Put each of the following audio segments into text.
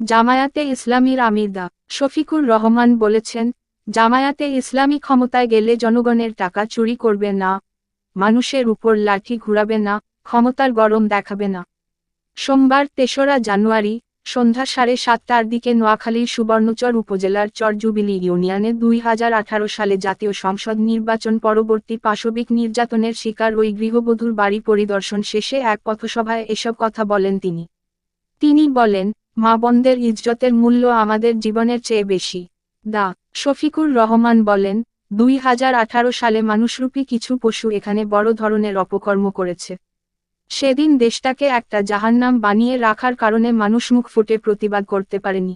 জামায়াতে ইসলামীর আমির ডা. শফিকুর রহমান বলেছেন, জামায়াতে ইসলামী ক্ষমতায় গেলে জনগণের টাকা চুরি করবে না, মানুষের উপর লাঠি ঘুরাবে না, ক্ষমতার গরম দেখাবে না। সোমবার ৩রা জানুয়ারি সন্ধ্যা ৭:৩০টার দিকে নোয়াখালীর সুবর্ণচর উপজেলার চরজুবিলি ইউনিয়নে ২০১৮ সালে জাতীয় সংসদ নির্বাচন পরবর্তী পাশবিক নির্যাতনের শিকার ওই গৃহবধূর বাড়ি পরিদর্শন শেষে এক পথসভায় এসব কথা বলেন তিনি। তিনি বলেন, মা বোনদের ইজ্জতের মূল্য আমাদের জীবনের চেয়ে বেশি। ডা. শফিকুর রহমান বলেন, ২০১৮ সালে মানুষরূপী কিছু পশু এখানে বড় ধরনের অপকর্ম করেছে। সেদিন দেশটাকে একটা জাহান্নাম বানিয়ে রাখার কারণে মানুষ মুখ ফুটে প্রতিবাদ করতে পারেনি।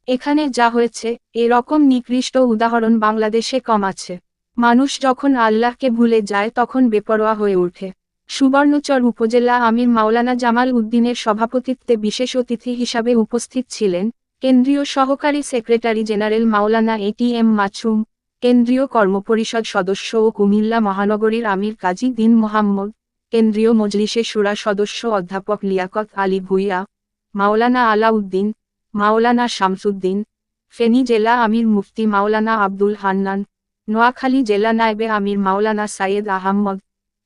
এখানে যা হয়েছে, এরকম নিকৃষ্ট উদাহরণ বাংলাদেশে কম আছে। মানুষ যখন আল্লাহকে ভুলে যায় তখন বেপরোয়া হয়ে ওঠে। সুবর্ণচর উপজেলা আমির মাওলানা জামাল উদ্দিনের সভাপতিত্বে বিশেষ অতিথি হিসাবে উপস্থিত ছিলেন কেন্দ্রীয় সহকারী সেক্রেটারি জেনারেল মাওলানা এটিএম মাছুম, কেন্দ্রীয় কর্মপরিষদ সদস্য ও কুমিল্লা মহানগরীর আমির কাজী দ্বীন মোহাম্মদ, কেন্দ্রীয় মজলিসে শুরা সদস্য অধ্যাপক লিয়াকত আলী ভূঁইয়া, মাওলানা আলাউদ্দিন, মাওলানা শামসুদ্দিন, ফেনী জেলা আমির মুফতি মাওলানা আব্দুল হান্নান, নোয়াখালী জেলা নায়েবে আমির মাওলানা সাইয়েদ আহমদ,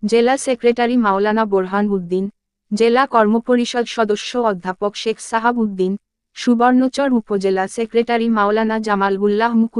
জেলা সেক্রেটারি মাওলানা বোরহান উদ্দিন, জেলা কর্মপরিষদ সদস্য অধ্যাপক শেখ সাহাব উদ্দিন, সুবর্ণচর উপজেলা সেক্রেটারি মাওলানা জামাল উল্লাহ মুকুল